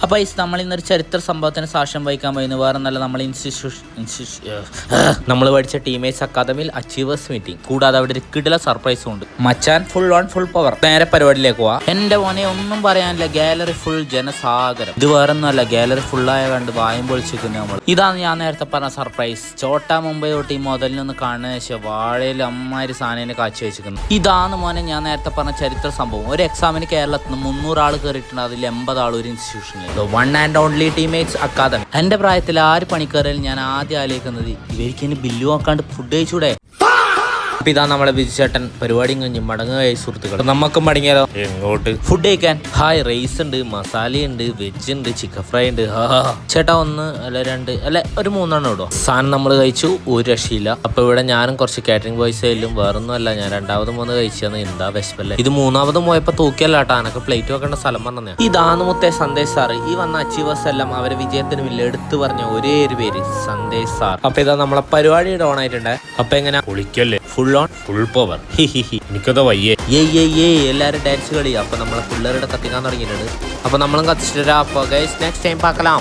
അപ്പോൾ നമ്മൾ ഇന്നൊരു ചരിത്ര സംഭവത്തിന് സാക്ഷ്യം വഹിക്കാൻ പോയിരുന്നു. വേറെ നല്ല നമ്മൾ പഠിച്ച ടീമേറ്റ്സ് അക്കാദമിയിൽ അച്ചീവേഴ്സ് മീറ്റിംഗ്. കൂടാതെ അവിടെ ഒരു കിടില സർപ്രൈസും ഉണ്ട്. മച്ചാൻ ഫുൾ ഓൺ ഫുൾ പവർ. നേരെ പരിപാടിയിലേക്ക് പോവാ. എന്റെ മോനെ ഒന്നും പറയാനില്ല, ഗാലറി ഫുൾ ജനസാഗരം. ഇത് വേറൊന്നുമല്ല, ഗാലറി ഫുള്ളായ കണ്ട് വായും പൊളിച്ചിരിക്കുന്നു നമ്മൾ. ഇതാണ് ഞാൻ നേരത്തെ പറഞ്ഞ സർപ്രൈസ്. ചോട്ടാ മുംബൈ തൊട്ട് ഈ മുതലിൽ നിന്ന് കാണുന്ന ശേഷം വാഴയിൽ അമ്മാരി സാധനം കാഴ്ച വെച്ചിരിക്കുന്നു. ഇതാണ് മോനെ ഞാൻ നേരത്തെ പറഞ്ഞ ചരിത്ര സംഭവം. ഒരു എക്സാമിന് കേരളത്തിൽ നിന്ന് 300 ആൾ കയറിയിട്ടുണ്ട്. അതിൽ 80 ആൾ ഒരു ഇൻസ്റ്റിറ്റ്യൂഷനിൽ. One and only teammates academy. എന്റെ പ്രായത്തിൽ ആര് പണിക്കറിയാൽ ഞാൻ ആദ്യം ആലോചിക്കുന്നത് ഇവർക്ക് ഇനി ബില്ല് നോക്കാണ്ട് ഫുഡ് കഴിച്ചൂടെ. അപ്പൊ ഇതാ നമ്മളെ ബിജുചേട്ടൻ പരിപാടി കഴിഞ്ഞ് മടങ്ങുകയായി സുഹൃത്തുക്കൾ. നമുക്കും മടങ്ങിയാലോ എങ്ങോട്ട്? ഫുഡ് കഴിക്കാൻ. ഹായ്, റൈസ് ഉണ്ട്, മസാല ഉണ്ട്, വെജ് ഉണ്ട്, ചിക്കൻ ഫ്രൈ ഉണ്ട്. ചേട്ടാ 1 അല്ല 2 അല്ല ഒരു 3 ഇടും. സാധനം നമ്മൾ കഴിച്ചു, ഒരു രക്ഷയില്ല. അപ്പൊ ഇവിടെ ഞാനും കുറച്ച് കാറ്ററിംഗ് ബോയ്സ് ആയാലും വേറൊന്നും അല്ല, ഞാൻ 2ാമതും കഴിച്ചത്. എന്താ വിശപ്പല്ലേ. ഇത് 3ാമതും പോയപ്പോ തൂക്കിയല്ല കേട്ടോ, എനക്ക് പ്ലേറ്റ് വെക്കേണ്ട സ്ഥലം പറഞ്ഞ. ഇതാണ് മുത്തേ സന്ദേശ് സാറ്. ഈ വന്ന അച്ചീവേഴ്സ് എല്ലാം അവരെ വിജയത്തിന് വലിയ എടുത്തു പറഞ്ഞ ഒരേ ഒരു പേര് സന്ദേശ് സാർ. അപ്പൊ ഇതാ നമ്മളെ പരിപാടി ഓൺ ആയിട്ടുണ്ട്. അപ്പൊ എങ്ങനെ പൊളിക്കല്ലേ, ഫുൾ ഓൺ ഫുൾ പവർ. എനിക്കത് വയ്യേ. എല്ലാരും ഡാൻസ് കളി. അപ്പൊ നമ്മളെ പിള്ളേരുടെ കത്തിക്കാൻ തുടങ്ങിയിട്ടുണ്ട്. അപ്പൊ നമ്മളും കത്തിച്ചിട്ടാ. അപ്പൊ ഗൈസ് നെക്സ്റ്റ് ടൈം പാക്കലാം.